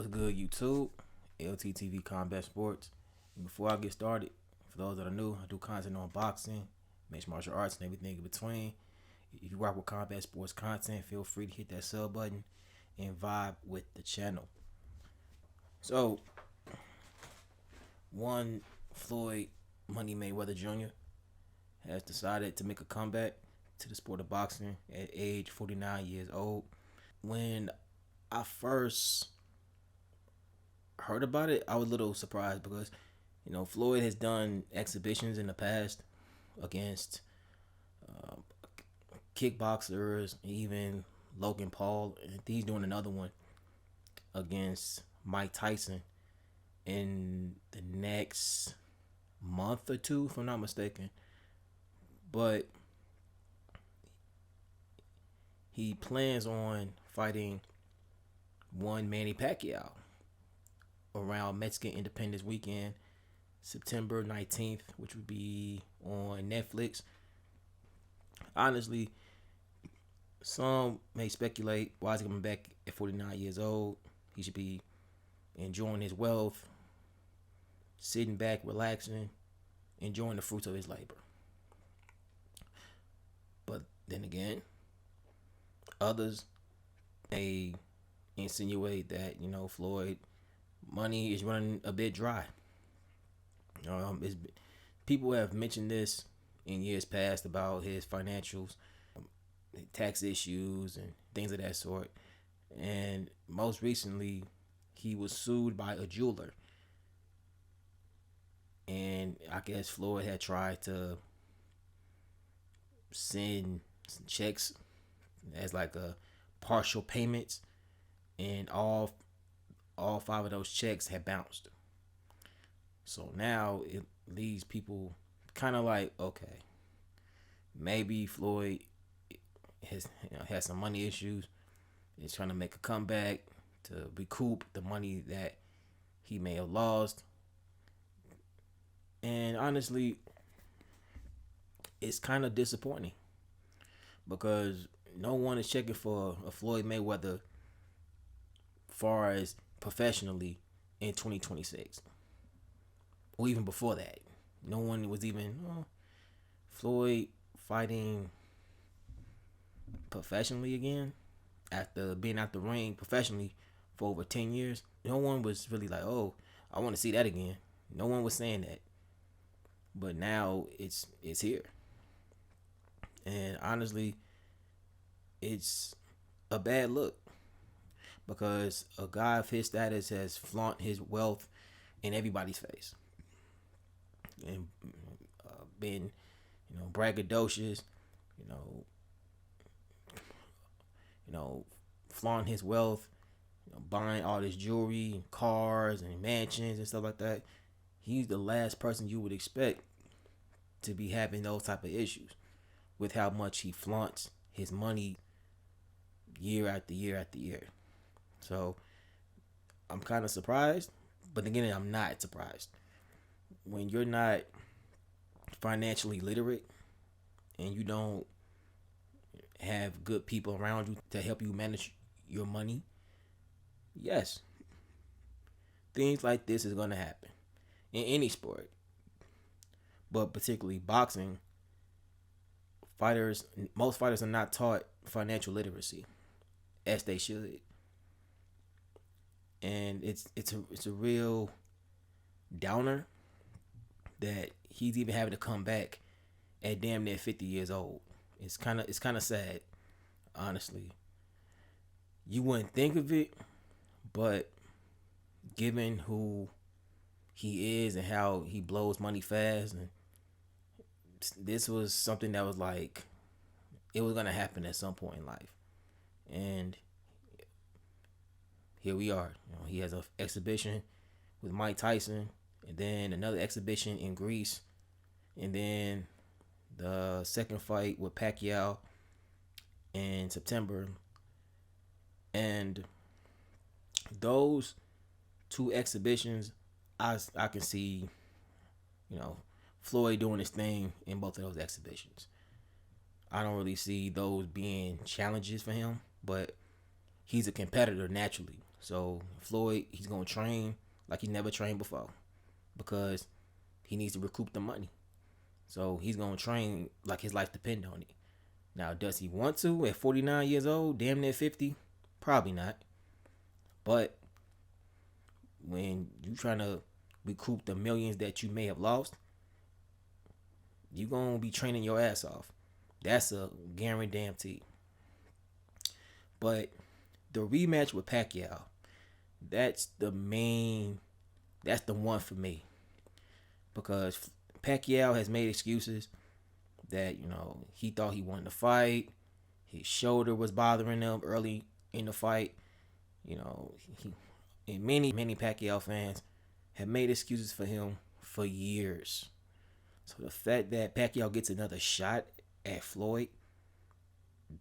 What's good, YouTube? LTTV Combat Sports. And before I get started, for those that are new, I do content on boxing, mixed martial arts, and everything in between. If you rock with combat sports content, feel free to hit that sub button and vibe with the channel. So, one Floyd Money Mayweather Jr. has decided to make a comeback to the sport of boxing at age 49 years old. When I first heard about it, I was a little surprised because, Floyd has done exhibitions in the past against uh, kickboxers, even Logan Paul, and he's doing another one against Mike Tyson in the next month or two, if I'm not mistaken. But he plans on fighting one Manny Pacquiao around Mexican Independence Weekend, September 19th, which would be on Netflix. Honestly, some may speculate why is he coming back at 49 years old. He should be enjoying his wealth, sitting back, relaxing, enjoying the fruits of his labor. But then again, others may insinuate that, Floyd money is running a bit dry. People have mentioned this in years past about his financials, tax issues, and things of that sort. And most recently, he was sued by a jeweler. And I guess Floyd had tried to send some checks as like a partial payments, and all five of those checks had bounced. So now it leaves people kind of like, okay, maybe Floyd has some money issues. Is trying to make a comeback to recoup the money that he may have lost. And honestly, it's kind of disappointing because no one is checking for a Floyd Mayweather far as professionally in 2026. Or even before that. No one was even Floyd fighting professionally again after being out the ring professionally for over 10 years. No one was really like, oh, I want to see that again. No one was saying that. But now it's here. And honestly, it's a bad look because a guy of his status has flaunt his wealth in everybody's face and been, braggadocious, flaunt his wealth, buying all this jewelry and cars and mansions and stuff like that. He's the last person you would expect to be having those type of issues with how much he flaunts his money year after year after year. So I'm kind of surprised, but again, I'm not surprised. When you're not financially literate and you don't have good people around you to help you manage your money, yes, things like this is going to happen in any sport. But particularly boxing, most fighters are not taught financial literacy as they should. And it's a real downer that he's even having to come back at damn near 50 years old. It's kind of sad, honestly. You wouldn't think of it, but given who he is and how he blows money fast, and this was something that was like it was gonna happen at some point in life, and here we are. He has an exhibition with Mike Tyson, and then another exhibition in Greece, and then the second fight with Pacquiao in September. And those two exhibitions, I can see, Floyd doing his thing in both of those exhibitions. I don't really see those being challenges for him, but he's a competitor naturally. So Floyd, he's gonna train like he never trained before because he needs to recoup the money. So he's gonna train like his life depends on it. Now, does he want to at 49 years old, damn near 50? Probably not. But when you trying to recoup the millions that you may have lost, you gonna be training your ass off. That's a guarantee. But the rematch with Pacquiao, that's the main, that's the one for me. Because Pacquiao has made excuses that, he thought he won the fight. His shoulder was bothering him early in the fight. And many Pacquiao fans have made excuses for him for years. So the fact that Pacquiao gets another shot at Floyd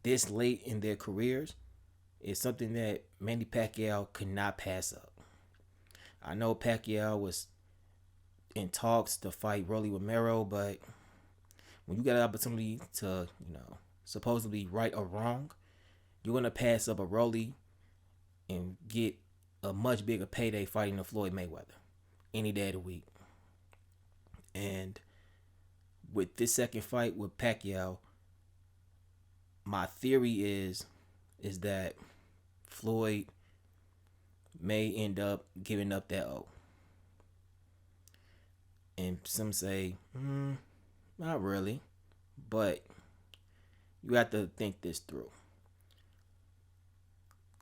this late in their careers is something that Manny Pacquiao could not pass up. I know Pacquiao was in talks to fight Rolly Romero, but when you got an opportunity to, supposedly right or wrong, you're gonna pass up a Rolly and get a much bigger payday fighting a Floyd Mayweather any day of the week. And with this second fight with Pacquiao, my theory is that Floyd may end up giving up that O. And some say, not really, but you have to think this through.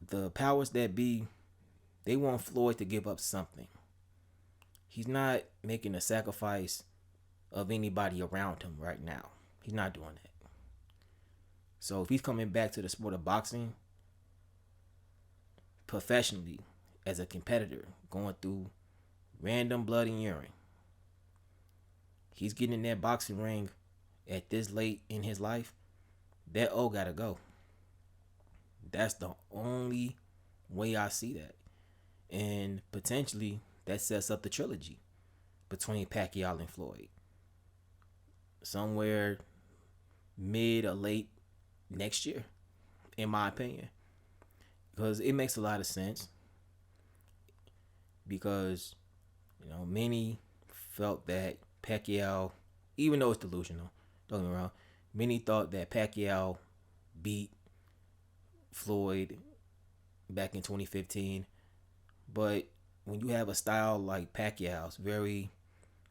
The powers that be, they want Floyd to give up something. He's not making a sacrifice of anybody around him right now. He's not doing that. So if he's coming back to the sport of boxing professionally as a competitor, going through random blood and urine, he's getting in that boxing ring at this late in his life, that O gotta go. That's the only way I see that. And potentially that sets up the trilogy between Pacquiao and Floyd. Somewhere mid or late next year, in my opinion. Because it makes a lot of sense. Because, many felt that Pacquiao, even though it's delusional, don't get me wrong, many thought that Pacquiao beat Floyd back in 2015. But when you have a style like Pacquiao's, very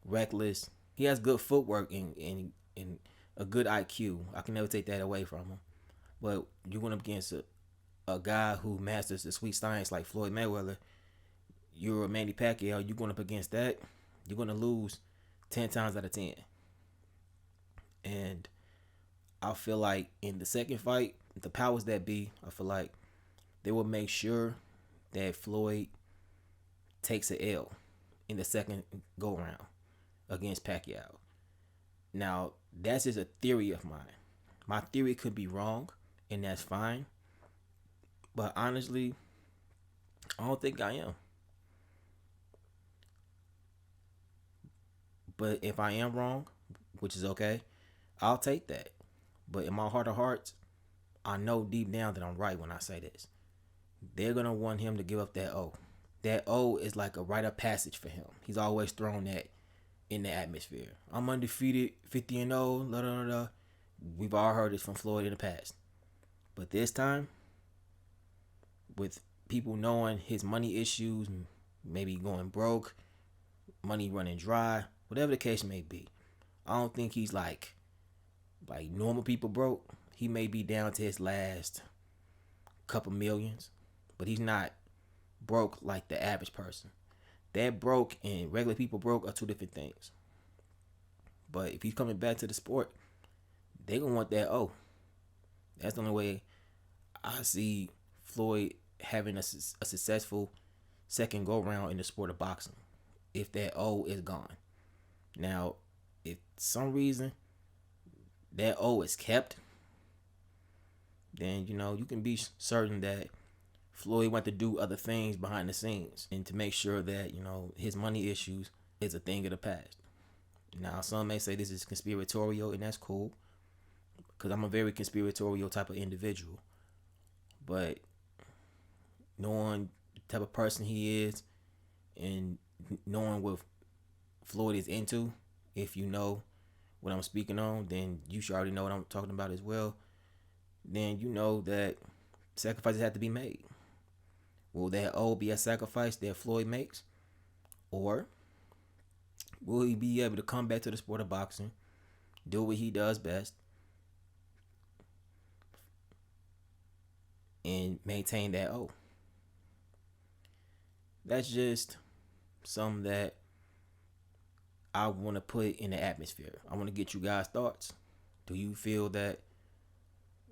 reckless, he has good footwork and a good IQ. I can never take that away from him. But you're going up against a guy who masters the sweet science like Floyd Mayweather. You're a Manny Pacquiao. You're going up against that. You're going to lose 10 times out of 10. And I feel like in the second fight, the powers that be, I feel like they will make sure that Floyd takes an L in the second go round against Pacquiao. Now, that's just a theory of mine. My theory could be wrong, and that's fine. But honestly, I don't think I am. But if I am wrong, which is okay, I'll take that. But in my heart of hearts, I know deep down that I'm right when I say this. They're going to want him to give up that O. That O is like a rite of passage for him. He's always thrown that in the atmosphere. I'm undefeated, 50-0, la da da da. We've all heard this from Floyd in the past. But this time, with people knowing his money issues, maybe going broke, money running dry, whatever the case may be, I don't think he's like normal people broke. He may be down to his last couple millions, but he's not broke like the average person. That broke and regular people broke are two different things. But if he's coming back to the sport, they gonna want that O. That's the only way I see Floyd having a successful second go round in the sport of boxing. If that O is gone. Now, if some reason that O is kept, then you can be certain that Floyd went to do other things behind the scenes and to make sure that his money issues is a thing of the past. Now, some may say this is conspiratorial, and that's cool, because I'm a very conspiratorial type of individual. But knowing type of person he is, and knowing what Floyd is into, if you know what I'm speaking on, then you should already know what I'm talking about as well. Then you know that sacrifices have to be made. Will that O be a sacrifice that Floyd makes? Or will he be able to come back to the sport of boxing, do what he does best, and maintain that O? That's just something that I want to put in the atmosphere. I want to get you guys' thoughts. Do you feel that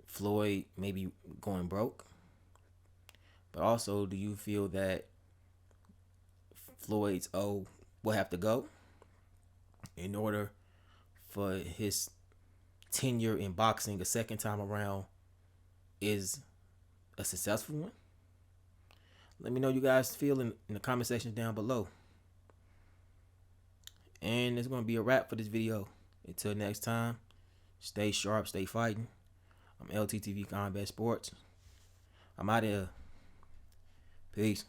Floyd may be going broke? But also, do you feel that Floyd's O will have to go in order for his tenure in boxing a second time around is a successful one? Let me know you guys feel in the comment section down below. And it's going to be a wrap for this video. Until next time, stay sharp, stay fighting. I'm LTTV Combat Sports. I'm out of here. Peace.